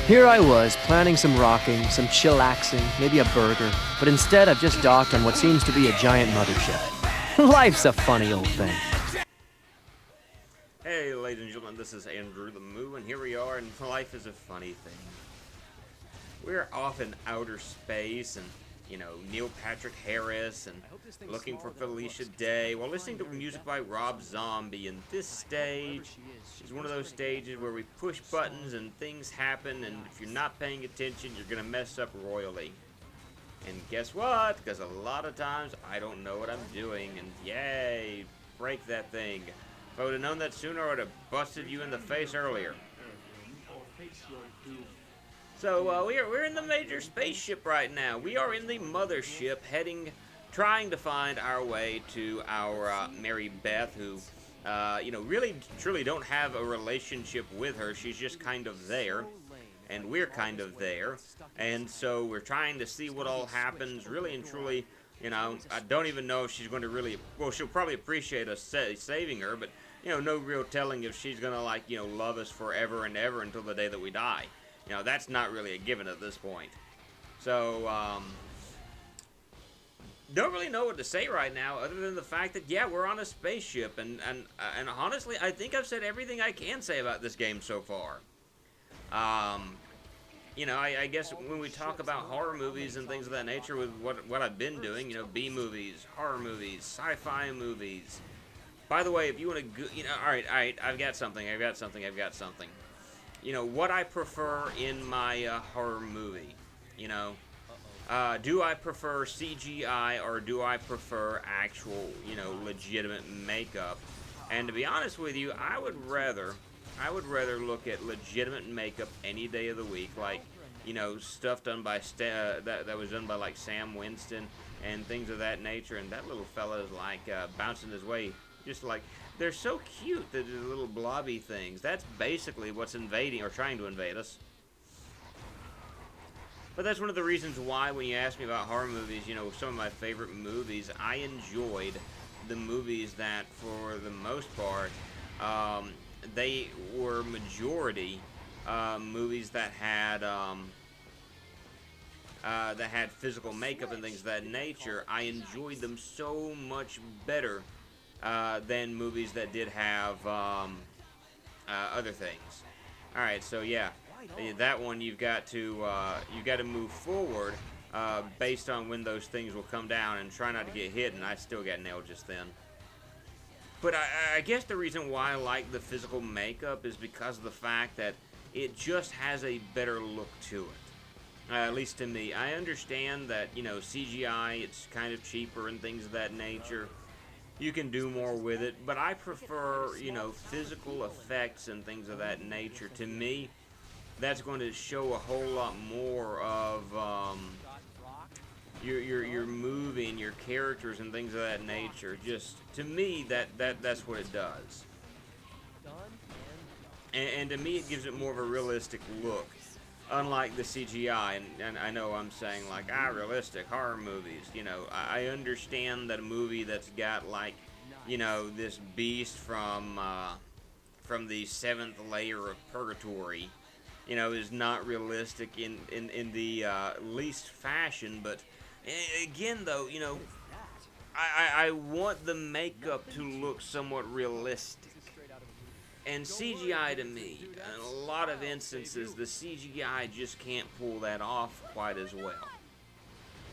Here I was, planning some rocking, some chillaxing, maybe a burger, but instead I've just docked on what seems to be a giant mothership. Life's a funny old thing. Hey, ladies and gentlemen, this is Andrew the Moo, and here we are, and life is a funny thing. We're off in outer space, and, Neil Patrick Harris, and looking for Felicia Day, while listening to music by Rob Zombie, and this stage is one of those stages where we push buttons and things happen, and if you're not paying attention, you're going to mess up royally. And guess what? Because a lot of times, I don't know what I'm doing, and yay, break that thing. If I would have known that sooner, I would have busted you in the face earlier. So, we're in the major spaceship right now. We are in the mothership, trying to find our way to our Mary Beth, who, really, truly don't have a relationship with her. She's just kind of there, and we're kind of there. And so we're trying to see what all happens, really and truly. I don't even know if she's going to really, well, she'll probably appreciate us saving her, but, no real telling if she's going to, love us forever and ever until the day that we die. That's not really a given at this point. So, don't really know what to say right now other than the fact that, yeah, we're on a spaceship. And honestly, I think I've said everything I can say about this game so far. I guess when we talk about horror movies and things of that nature with what I've been doing, B-movies, horror movies, sci-fi movies. By the way, if you want to all right, I've got something. What I prefer in my horror movie, do I prefer CGI or do I prefer actual, legitimate makeup? And to be honest with you, I would rather look at legitimate makeup any day of the week, like, stuff done by that was done by like Sam Winston and things of that nature. And that little fella is like bouncing his way, just like. They're so cute, the little blobby things. That's basically what's invading or trying to invade us. But that's one of the reasons why when you ask me about horror movies, some of my favorite movies, I enjoyed the movies that, for the most part, they were majority movies that had physical makeup and things of that nature. I enjoyed them so much better than movies that did have other things. All right, so yeah, that one you've got to move forward based on when those things will come down and try not to get hit. And I still got nailed just then. But I guess the reason why I like the physical makeup is because of the fact that it just has a better look to it. At least to me. I understand that CGI, it's kind of cheaper and things of that nature. You can do more with it, but I prefer, physical effects and things of that nature. To me, that's going to show a whole lot more of your movie and your characters and things of that nature. Just to me, that's what it does. And to me, it gives it more of a realistic look. Unlike the CGI, and I know I'm saying like, realistic horror movies, I understand that a movie that's got like, this beast from the seventh layer of purgatory, is not realistic in the least fashion, but again though, I want the makeup to look somewhat realistic. And CGI to me, in a lot of instances, the CGI just can't pull that off quite as well.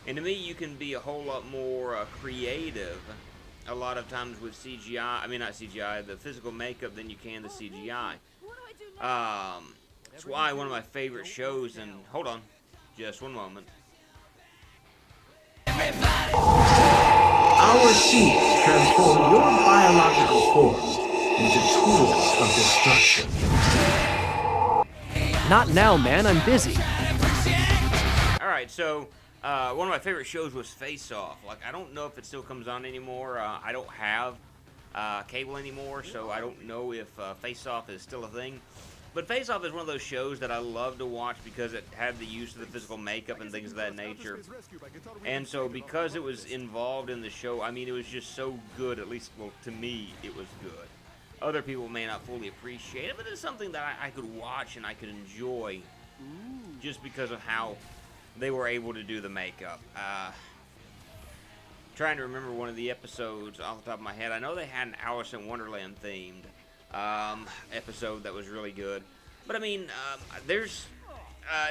And to me, you can be a whole lot more creative a lot of times with CGI, not CGI, the physical makeup than you can the CGI. That's why one of my favorite shows, and hold on, just one moment. Our seeds transform your biological forms into tools of destruction. Not now, man, I'm busy. Alright, so, one of my favorite shows was Face Off. Like, I don't know if it still comes on anymore. I don't have cable anymore, so I don't know if Face Off is still a thing. But Face Off is one of those shows that I love to watch because it had the use of the physical makeup and things of that nature. And so because it was involved in the show, it was just so good, at least, well, to me, it was good. Other people may not fully appreciate it, but it's something that I could watch and I could enjoy just because of how they were able to do the makeup. Trying to remember one of the episodes off the top of my head. I know they had an Alice in Wonderland themed episode that was really good. But I mean, there's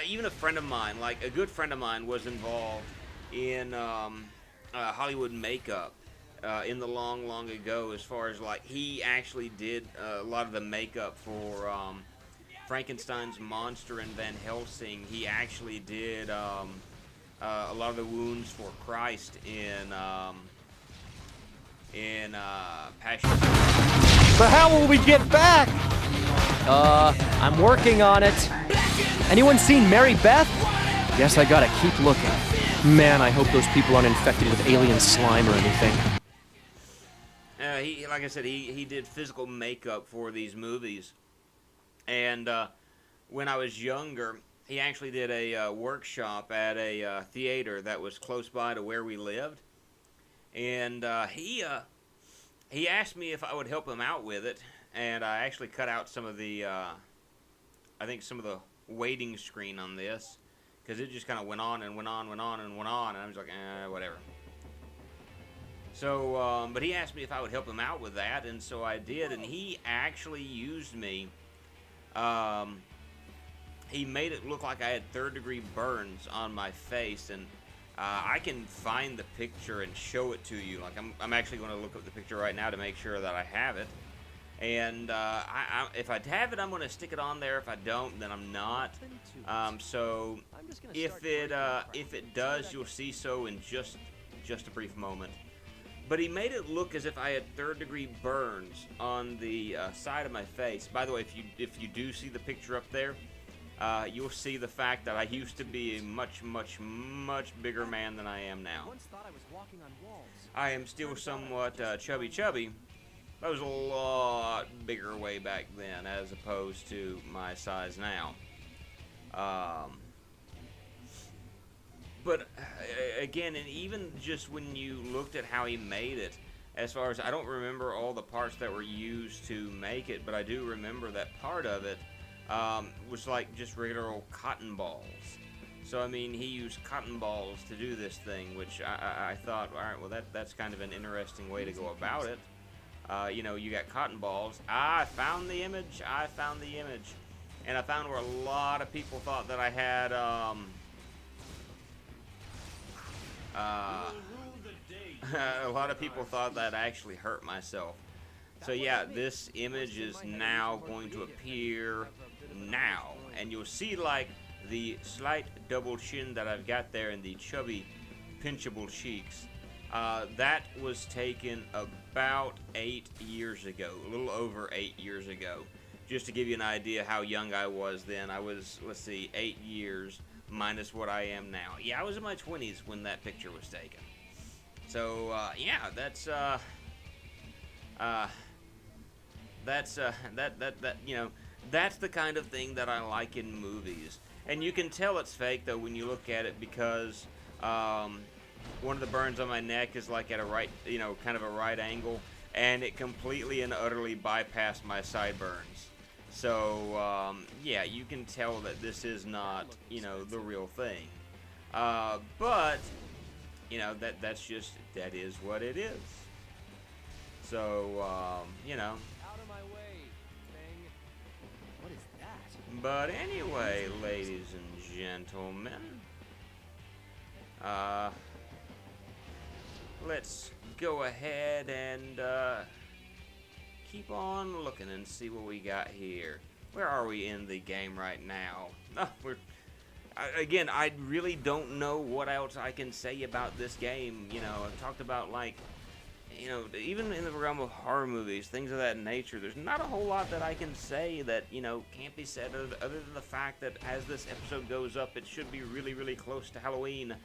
even a friend of mine, like a good friend of mine, was involved in Hollywood makeup in the long ago. As far as like, he actually did a lot of the makeup for Frankenstein's monster and Van Helsing. He actually did a lot of the wounds for Christ in Passion. But how will we get back? I'm working on it. Anyone seen Mary Beth? Guess I gotta keep looking. Man, I hope those people aren't infected with alien slime or anything. He, like I said, he did physical makeup for these movies. And when I was younger, he actually did a workshop at a theater that was close by to where we lived. And he asked me if I would help him out with it. And I actually cut out some of the, I think some of the waiting screen on this. Because it just kind of went on and went on and went on and went on. And I was like, whatever. So, but he asked me if I would help him out with that. And so I did. And he actually used me. He made it look like I had third-degree burns on my face, and I can find the picture and show it to you. Like I'm actually going to look up the picture right now to make sure that I have it. And if I have it, I'm going to stick it on there. If I don't, then I'm not. So if it does, you'll see so in just a brief moment. But he made it look as if I had third-degree burns on the side of my face. By the way, if you do see the picture up there, you'll see the fact that I used to be a much bigger man than I am now. I am still somewhat chubby. I was a lot bigger way back then as opposed to my size now. But again, and even just when you looked at how he made it, as far as, I don't remember all the parts that were used to make it, but I do remember that part of it was like just regular old cotton balls. So I mean, he used cotton balls to do this thing, which I thought, all right, well that's kind of an interesting way to go about it. You know, you got cotton balls. I found the image, and I found where a lot of people thought that I had a lot of people thought that I actually hurt myself. So yeah, this image is now going to appear now, and you'll see like the slight double chin that I've got there and the chubby pinchable cheeks. That was taken about 8 years ago, a little over 8 years ago. Just to give you an idea how young I was then, I was, let's see, 8 years minus what I am now. Yeah, I was in my 20s when that picture was taken. So, yeah, that's you know, that's the kind of thing that I like in movies. And you can tell it's fake, though, when you look at it, because one of the burns on my neck is like at a right, you know, kind of a right angle, and it completely and utterly bypassed my sideburns. So, yeah, you can tell that this is not, you know, the real thing. But, you know, that is what it is. So, you know. Out of my way, thing. What is that? But anyway, ladies and gentlemen, let's go ahead and keep on looking and see what we got here. Where are we in the game right now? Again, I really don't know what else I can say about this game. You know, I've talked about, like, you know, even in the realm of horror movies, things of that nature, there's not a whole lot that I can say that, you know, can't be said other than the fact that as this episode goes up, it should be really close to Halloween.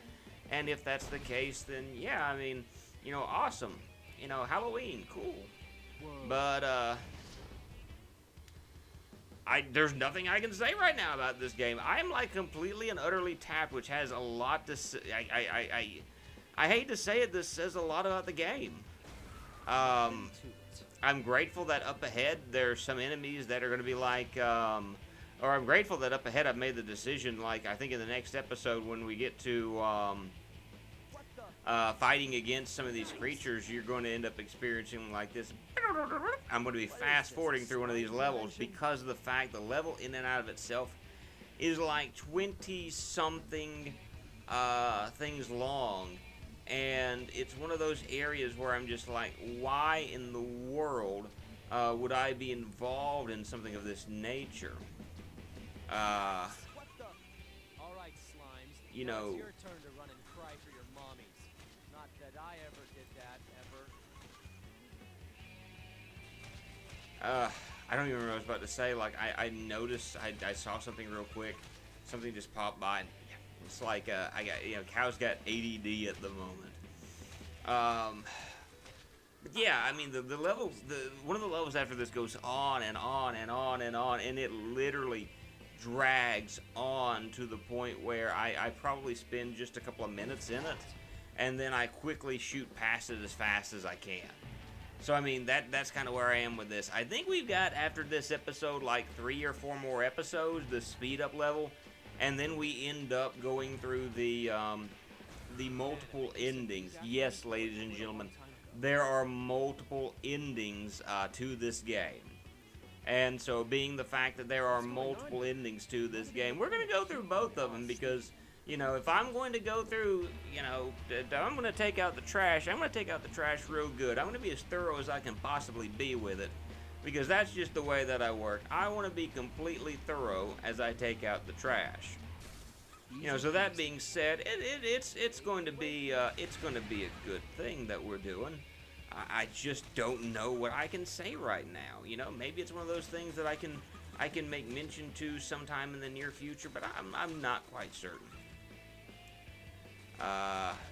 And if that's the case, then yeah, I mean, you know, awesome. You know, Halloween, cool. Whoa. But, there's nothing I can say right now about this game. I'm like completely and utterly tapped, which has a lot to say. I hate to say it, this says a lot about the game. I'm grateful that up ahead there's some enemies that are going to be like or I'm grateful that up ahead I've made the decision, like, I think in the next episode when we get to, fighting against some of these creatures, you're going to end up experiencing, like, this. I'm going to be fast-forwarding through one of these levels because of the fact the level in and out of itself is like 20-something things long. And it's one of those areas where I'm just like, why in the world would I be involved in something of this nature? You know, your turn to run and cry for your mommies. Not that I ever did that, ever. I don't even remember what I was about to say. Like, I noticed, I saw something real quick. Something just popped by. And it's like, I got, you know, Cow's got ADD at the moment. But yeah, I mean, the levels, one of the levels after this goes on and on and on and on, and it literally drags on to the point where I probably spend just a couple of minutes in it, and then I quickly shoot past it as fast as I can. So, I mean, that's kind of where I am with this. I think we've got, after this episode, like 3 or 4 more episodes, the speed-up level, and then we end up going through the multiple endings. Yes, ladies and gentlemen, there are multiple endings to this game. And so, being the fact that there are multiple endings to this game, we're going to go through both of them because, you know, if I'm going to go through, you know, I'm going to take out the trash. I'm going to take out the trash real good. I'm going to be as thorough as I can possibly be with it because that's just the way that I work. I want to be completely thorough as I take out the trash. You know, so that being said, it's going to be a good thing that we're doing. I just don't know what I can say right now. You know, maybe it's one of those things that I can make mention to sometime in the near future, but I'm not quite certain.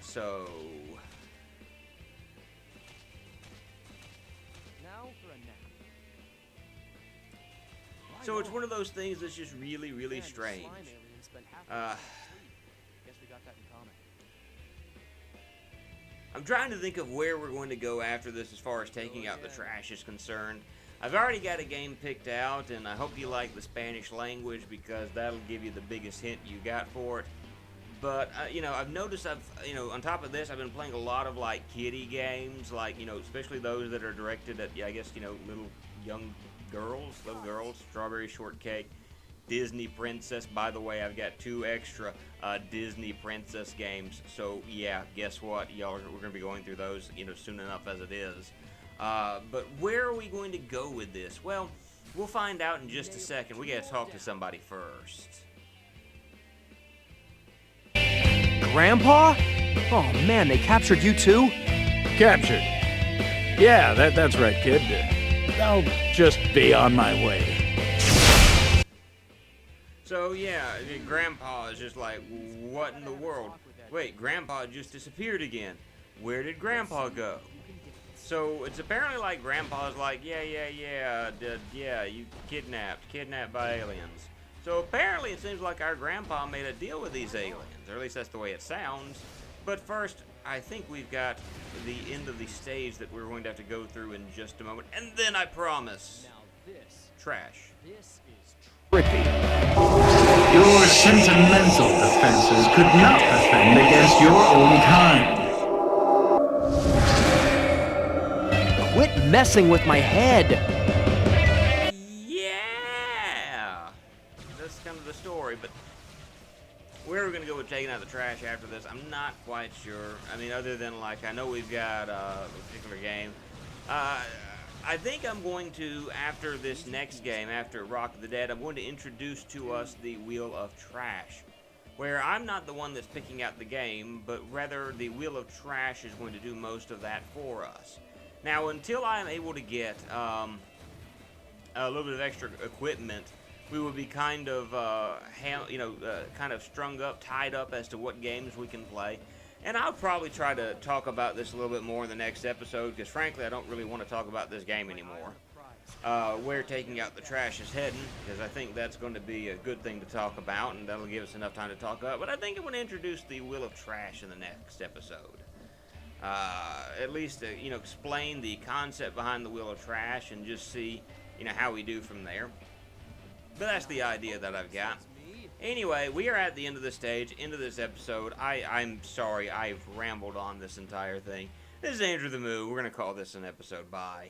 So Now for a nap. so it's one of those things that's just really, really strange. Guess we got that in common. I'm trying to think of where we're going to go after this as far as taking out the trash is concerned. I've already got a game picked out, and I hope you like the Spanish language because that'll give you the biggest hint you got for it. But, you know, I've noticed you know, on top of this, I've been playing a lot of, like, kiddie games, like, you know, especially those that are directed at, I guess, you know, little girls, Strawberry Shortcake, Disney Princess. By the way, I've got 2 extra Disney Princess games. So, yeah, guess what? We're going to be going through those, you know, soon enough as it is. But where are we going to go with this? Well, we'll find out in just a second. We got to talk to somebody first. Grandpa? Oh man, they captured you too? Captured. Yeah, that's right, kid. I'll just be on my way. So, yeah, Grandpa is just like, what in the world? Wait, Grandpa just disappeared again. Where did Grandpa go? So, it's apparently like Grandpa's like, yeah, you kidnapped by aliens. So, apparently it seems like our Grandpa made a deal with these aliens, or at least that's the way it sounds. But first, I think we've got the end of the stage that we're going to have to go through in just a moment. And then I promise, trash. This is Trippy. Your sentimental defenses could not defend against your own kind. Quit messing with my head. Yeah! That's kind of the story, but where we're going to go with taking out the trash after this, I'm not quite sure. I mean, other than, like, I know we've got a particular game. I think I'm going to, after this next game, after Rock of the Dead, I'm going to introduce to us the Wheel of Trash, where I'm not the one that's picking out the game, but rather the Wheel of Trash is going to do most of that for us. Now, until I'm able to get a little bit of extra equipment, we will be kind of, kind of strung up, tied up as to what games we can play. And I'll probably try to talk about this a little bit more in the next episode, because frankly, I don't really want to talk about this game anymore. Where taking out the trash is heading, because I think that's going to be a good thing to talk about, and that'll give us enough time to talk about. But I think I'm going to introduce the Wheel of Trash in the next episode. At least, explain the concept behind the Wheel of Trash and just see, how we do from there. But that's the idea that I've got. Anyway, we are at the end of the stage, end of this episode. I'm sorry I've rambled on this entire thing. This is Andrew the Moo. We're going to call this an episode. Bye.